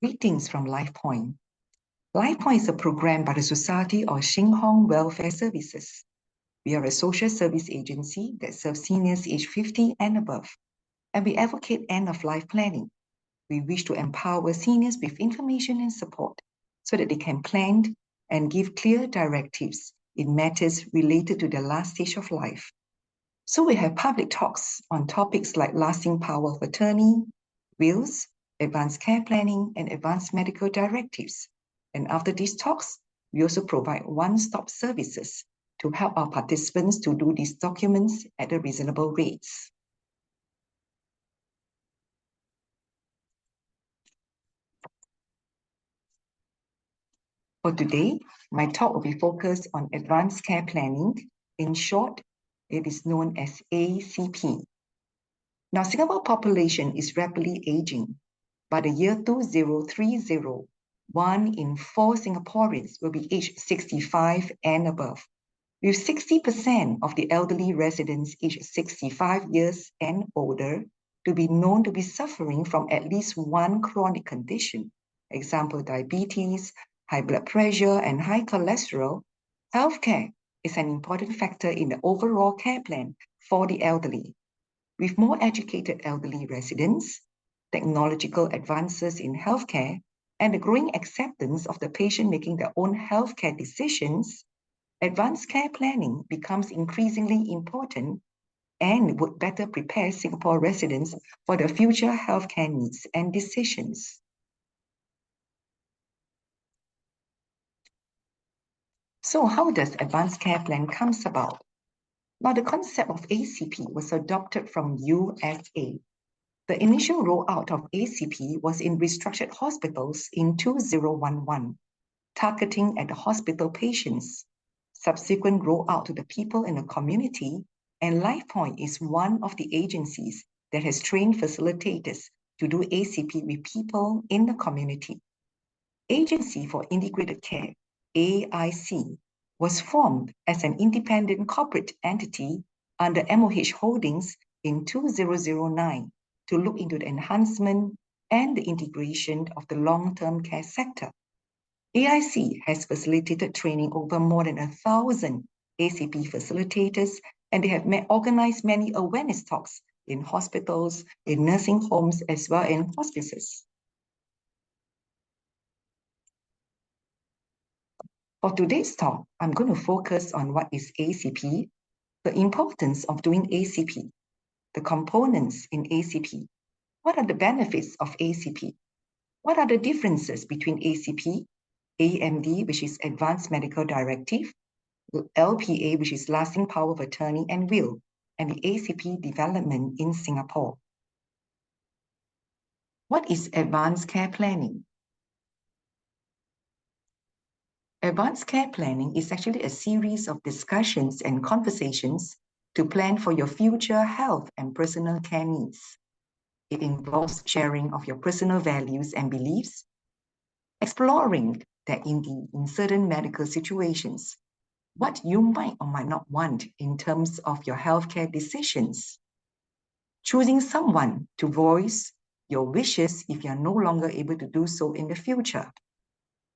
Greetings from LifePoint. LifePoint is a program by the Society of Shing Hong Welfare Services. We are a social service agency that serves seniors aged 50 and above, and we advocate end-of-life planning. We wish to empower seniors with information and support so that they can plan and give clear directives in matters related to the last stage of life. So we have public talks on topics like lasting power of attorney, wills, advanced care planning, and advanced medical directives. And after these talks, we also provide one-stop services to help our participants to do these documents at a reasonable rates. For today, my talk will be focused on advanced care planning. In short, it is known as ACP. Now, Singapore population is rapidly aging. By the year 2030, 1 in 4 Singaporeans will be aged 65 and above, with 60% of the elderly residents aged 65 years and older to be known to be suffering from at least one chronic condition, example, diabetes, high blood pressure, and high cholesterol. Healthcare is an important factor in the overall care plan for the elderly. With more educated elderly residents, technological advances in healthcare, and the growing acceptance of the patient making their own healthcare decisions, advanced care planning becomes increasingly important and would better prepare Singapore residents for their future healthcare needs and decisions. So how does advanced care plan comes about? Now, the concept of ACP was adopted from USA. The initial rollout of ACP was in restructured hospitals in 2011, targeting at the hospital patients. Subsequent rollout to the people in the community, and LifePoint is one of the agencies that has trained facilitators to do ACP with people in the community. Agency for Integrated Care, AIC, was formed as an independent corporate entity under MOH Holdings in 2009 to look into the enhancement and the integration of the long-term care sector. AIC has facilitated training over more than 1,000 ACP facilitators, and they have organized many awareness talks in hospitals, in nursing homes, as well as in hospices. For today's talk, I'm going to focus on what is ACP, the importance of doing ACP, the components in ACP, what are the benefits of ACP, what are the differences between ACP, AMD, which is Advanced Medical Directive, LPA, which is Lasting Power of Attorney and Will, and the ACP development in Singapore. What is advanced care planning? Advanced care planning is actually a series of discussions and conversations to plan for your future health and personal care needs. It involves sharing of your personal values and beliefs, exploring that in certain medical situations, what you might or might not want in terms of your healthcare decisions, choosing someone to voice your wishes if you're no longer able to do so in the future,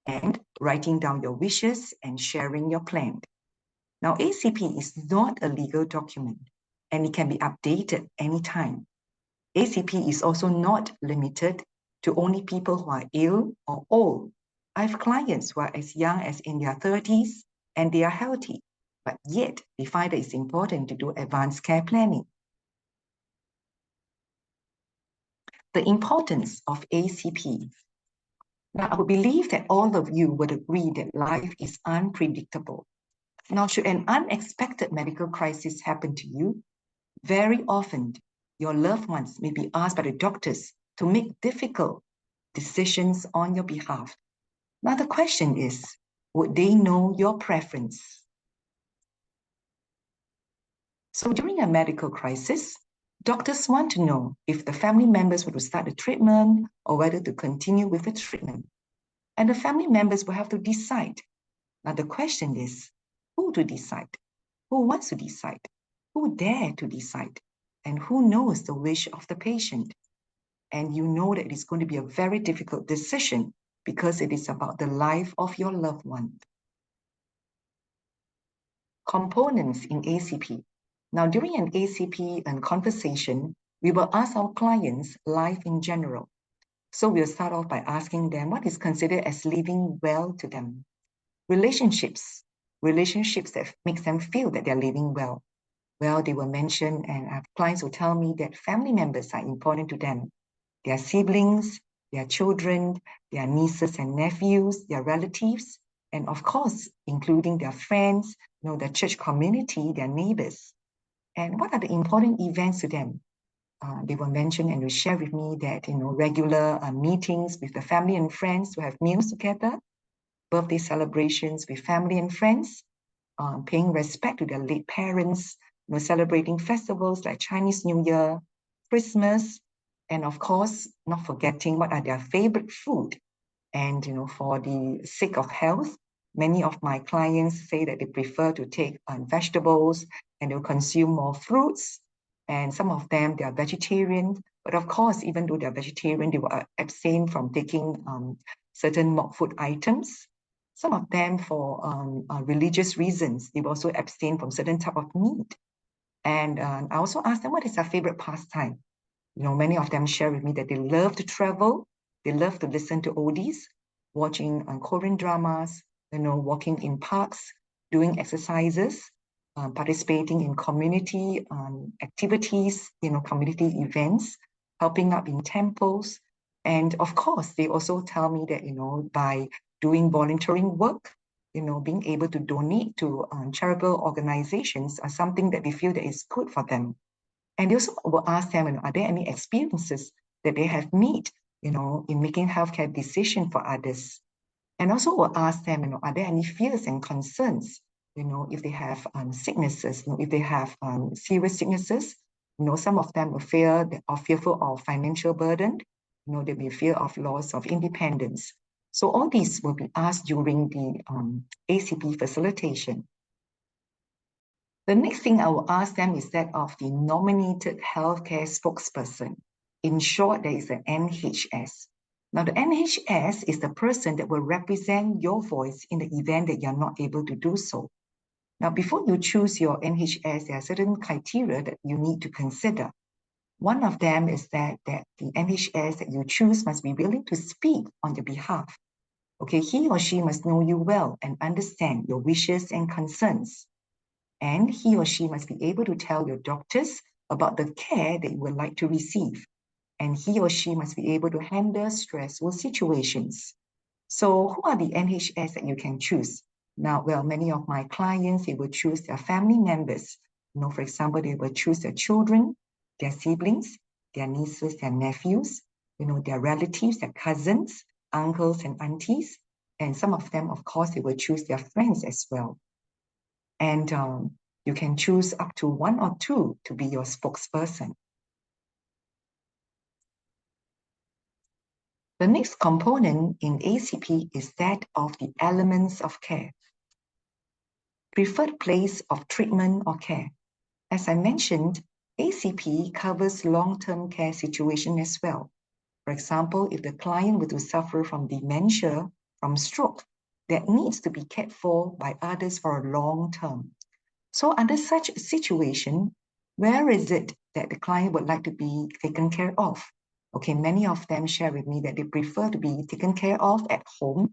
and writing down your wishes and sharing your plan. Now, ACP is not a legal document, and it can be updated anytime. ACP is also not limited to only people who are ill or old. I have clients who are as young as in their 30s and they are healthy, but yet they find that it's important to do advanced care planning. The importance of ACP. Now, I would believe that all of you would agree that life is unpredictable. Now, should an unexpected medical crisis happen to you, very often your loved ones may be asked by the doctors to make difficult decisions on your behalf. Now, the question is, would they know your preference? So during a medical crisis, doctors want to know if the family members were to start the treatment or whether to continue with the treatment. And the family members will have to decide. Now, the question is, who to decide? Who wants to decide? Who dare to decide? And who knows the wish of the patient? and you know that it's going to be a very difficult decision because it is about the life of your loved one. Components in ACP. Now, during an ACP and conversation, we will ask our clients life in general. So we'll start off by asking them what is considered as living well to them. Relationships that makes them feel that they're living well. Well, they will mention, and our clients will tell me that family members are important to them. Their siblings, their children, their nieces and nephews, their relatives, and of course, including their friends, their church community, their neighbors. And what are the important events to them? They will mention and will share with me that, regular meetings with the family and friends to have meals together, birthday celebrations with family and friends, paying respect to their late parents, celebrating festivals like Chinese New Year, Christmas, and of course, not forgetting what are their favorite food. And, for the sake of health, many of my clients say that they prefer to take vegetables and they'll consume more fruits. And some of them, they are vegetarian. But of course, even though they're vegetarian, they will abstain from taking certain mock food items. Some of them, for religious reasons, they will also abstain from certain type of meat. And I also ask them, what is their favorite pastime? Many of them share with me that they love to travel, they love to listen to oldies, watching Korean dramas, walking in parks, doing exercises, participating in community activities, community events, helping out in temples. And of course, they also tell me that, by doing volunteering work, being able to donate to charitable organizations are something that they feel that is good for them. And they also will ask them, are there any experiences that they have made, in making healthcare decisions for others? And also will ask them, are there any fears and concerns, if they have sicknesses, if they have serious sicknesses, some of them will fear or fearful of financial burden, they may fear of loss of independence. So all these will be asked during the ACP facilitation. The next thing I will ask them is that of the nominated healthcare spokesperson. In short, there is an NHS. Now, the NHS is the person that will represent your voice in the event that you're not able to do so. Now, before you choose your NHS, there are certain criteria that you need to consider. One of them is that the NHS that you choose must be willing to speak on your behalf. Okay, he or she must know you well and understand your wishes and concerns. And he or she must be able to tell your doctors about the care that you would like to receive. And he or she must be able to handle stressful situations. So who are the NHS that you can choose? Now, well, many of my clients, they will choose their family members. For example, they will choose their children, their siblings, their nieces, their nephews, their relatives, their cousins, uncles and aunties. And some of them, of course, they will choose their friends as well. And you can choose up to one or two to be your spokesperson. The next component in ACP is that of the elements of care. Preferred place of treatment or care. As I mentioned, ACP covers long-term care situation as well. For example, if the client were to suffer from dementia, from stroke, that needs to be cared for by others for a long term. So under such a situation, where is it that the client would like to be taken care of? Okay, many of them share with me that they prefer to be taken care of at home,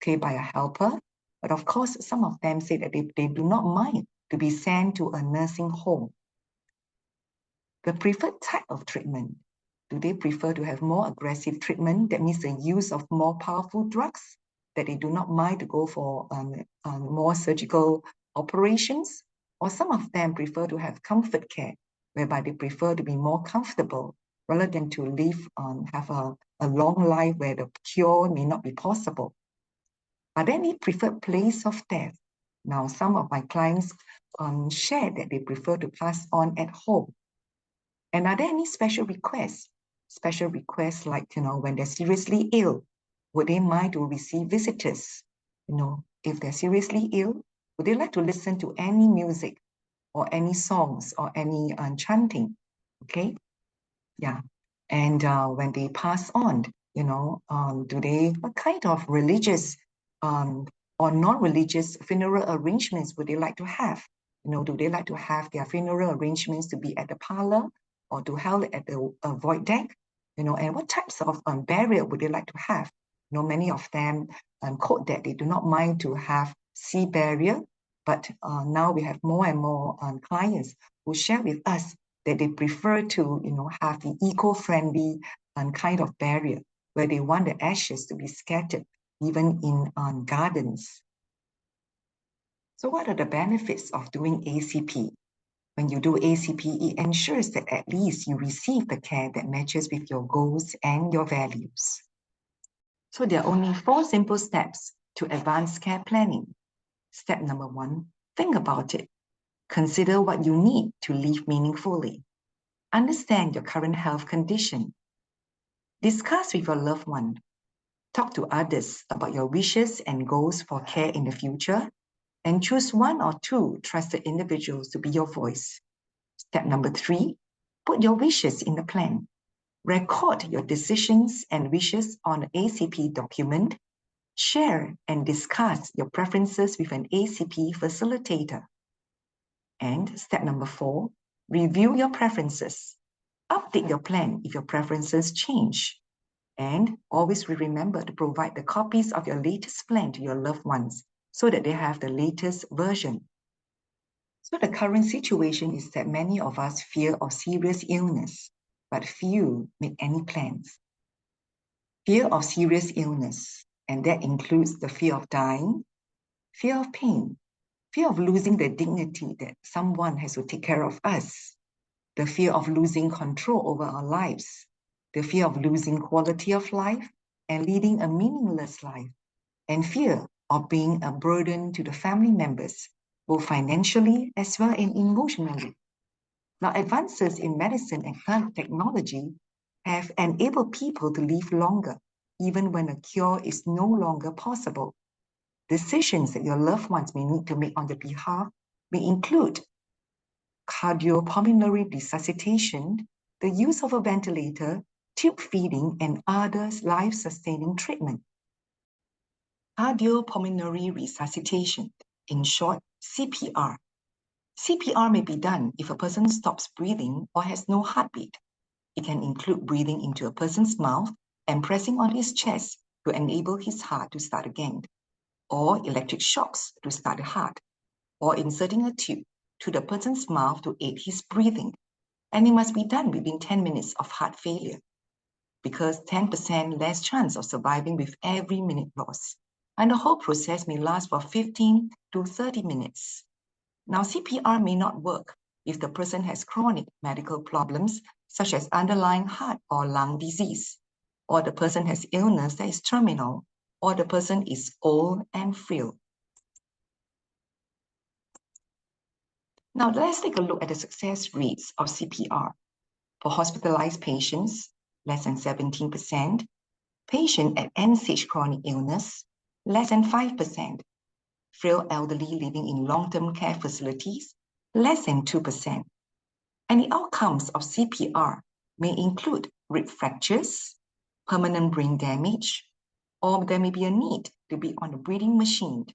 okay, by a helper. But of course, some of them say that they do not mind to be sent to a nursing home. The preferred type of treatment. Do they prefer to have more aggressive treatment? That means the use of more powerful drugs, that they do not mind to go for more surgical operations? Or some of them prefer to have comfort care, whereby they prefer to be more comfortable rather than to live have a long life where the cure may not be possible. Are there any preferred place of death? Now, some of my clients share that they prefer to pass on at home. And are there any special requests? Special requests like, when they're seriously ill, would they mind to receive visitors? If they're seriously ill, would they like to listen to any music or any songs or any chanting? Okay, yeah. And when they pass on, what kind of religious or non-religious funeral arrangements would they like to have? Do they like to have their funeral arrangements to be at the parlor or to held at the void deck? And what types of burial would they like to have? Many of them quote that they do not mind to have sea burial, but now we have more and more clients who share with us that they prefer to, have the eco-friendly kind of burial where they want the ashes to be scattered even in gardens. So what are the benefits of doing ACP? When you do ACP, it ensures that at least you receive the care that matches with your goals and your values. So there are only 4 simple steps to advanced care planning. Step number 1, think about it. Consider what you need to live meaningfully. Understand your current health condition. Discuss with your loved one. Talk to others about your wishes and goals for care in the future, and choose 1 or 2 trusted individuals to be your voice. Step number 3, put your wishes in the plan. Record your decisions and wishes on an ACP document. Share and discuss your preferences with an ACP facilitator. And step number 4, review your preferences. Update your plan if your preferences change. And always remember to provide the copies of your latest plan to your loved ones so that they have the latest version. So the current situation is that many of us fear of serious illness, but few make any plans. Fear of serious illness, and that includes the fear of dying, fear of pain, fear of losing the dignity that someone has to take care of us, the fear of losing control over our lives, the fear of losing quality of life and leading a meaningless life, and fear of being a burden to the family members, both financially as well as emotionally. Now, advances in medicine and technology have enabled people to live longer, even when a cure is no longer possible. Decisions that your loved ones may need to make on their behalf may include cardiopulmonary resuscitation, the use of a ventilator, tube feeding, and other life-sustaining treatment. Cardiopulmonary resuscitation, in short, CPR. CPR may be done if a person stops breathing or has no heartbeat. It can include breathing into a person's mouth and pressing on his chest to enable his heart to start again, or electric shocks to start the heart, or inserting a tube to the person's mouth to aid his breathing. And it must be done within 10 minutes of heart failure, because 10% less chance of surviving with every minute lost. And the whole process may last for 15 to 30 minutes. Now, CPR may not work if the person has chronic medical problems, such as underlying heart or lung disease, or the person has illness that is terminal, or the person is old and frail. Now, let's take a look at the success rates of CPR. For hospitalized patients, less than 17%. Patient at end-stage chronic illness, less than 5%. Frail elderly living in long-term care facilities, less than 2%. And the outcomes of CPR may include rib fractures, permanent brain damage, or there may be a need to be on a breathing machine,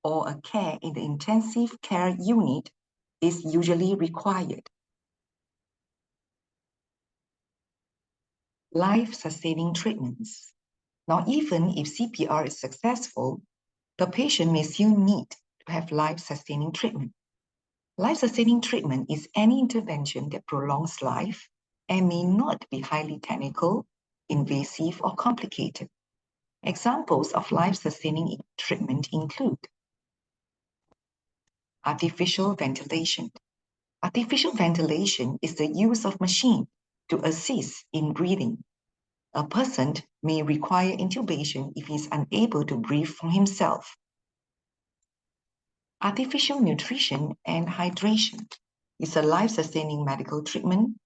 or a care in the intensive care unit is usually required. Life-sustaining treatments. Now, even if CPR is successful, the patient may still need to have life-sustaining treatment. Life-sustaining treatment is any intervention that prolongs life and may not be highly technical, invasive, or complicated. Examples of life-sustaining treatment include artificial ventilation. Artificial ventilation is the use of machine to assist in breathing. A person may require intubation if he is unable to breathe for himself. Artificial nutrition and hydration is a life-sustaining medical treatment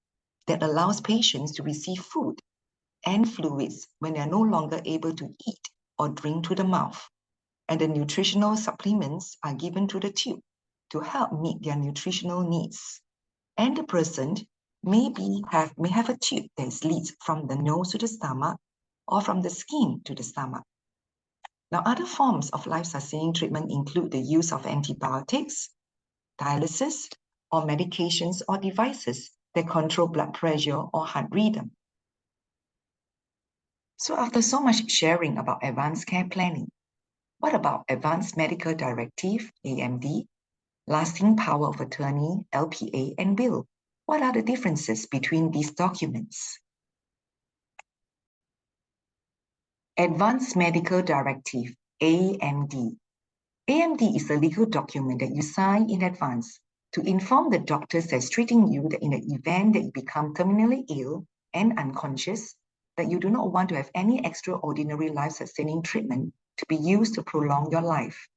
that allows patients to receive food and fluids when they are no longer able to eat or drink to the mouth, and the nutritional supplements are given to the tube to help meet their nutritional needs. And the person may have a tube that leads from the nose to the stomach or from the skin to the stomach. Now, other forms of life-sustaining treatment include the use of antibiotics, dialysis, or medications or devices that control blood pressure or heart rhythm. So after so much sharing about advanced care planning, what about Advanced Medical Directive, AMD, Lasting Power of Attorney, LPA, and Will? What are the differences between these documents? Advanced Medical Directive, AMD. AMD is a legal document that you sign in advance to inform the doctors that's treating you that in the event that you become terminally ill and unconscious, that you do not want to have any extraordinary life-sustaining treatment to be used to prolong your life.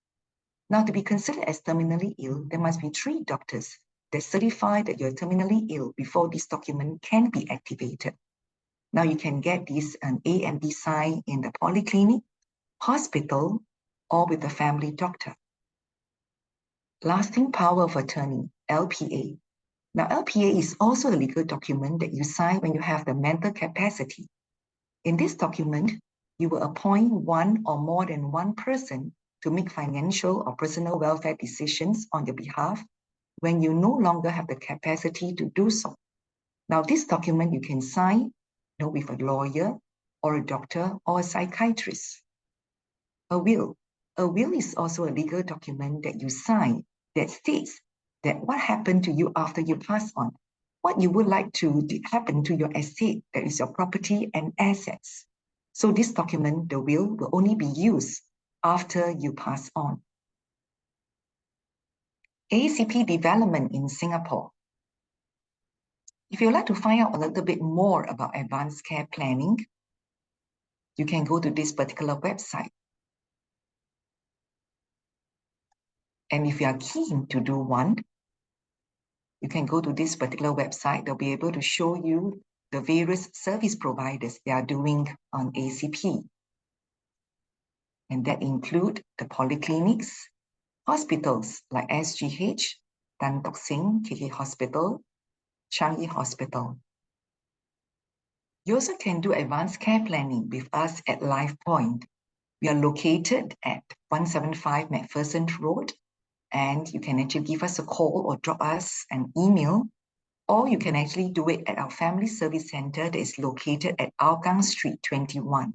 Now, to be considered as terminally ill, there must be 3 doctors that certify that you're terminally ill before this document can be activated. Now, you can get this AMD sign in the polyclinic, hospital, or with a family doctor. Lasting Power of Attorney, LPA. Now, LPA is also a legal document that you sign when you have the mental capacity. In this document, you will appoint one or more than one person to make financial or personal welfare decisions on your behalf when you no longer have the capacity to do so. Now, this document you can sign with a lawyer or a doctor or a psychiatrist. A will. A will is also a legal document that you sign that states that what happened to you after you pass on, what you would like to happen to your estate, that is your property and assets. So this document, the will only be used after you pass on. ACP development in Singapore. If you'd like to find out a little bit more about advanced care planning, you can go to this particular website. And if you are keen to do one, you can go to this particular website. They'll be able to show you the various service providers they are doing on ACP. And that include the polyclinics, hospitals like SGH, Tan Tock Seng, KK Hospital, Changi Hospital. You also can do advanced care planning with us at LifePoint. We are located at 175 McPherson Road, and you can actually give us a call or drop us an email, or you can actually do it at our Family Service Center that is located at Hougang Street 21.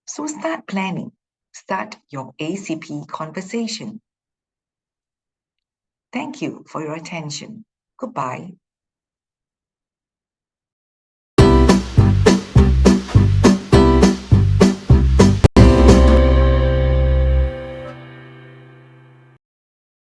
So start planning. Start your ACP conversation. Thank you for your attention. Goodbye.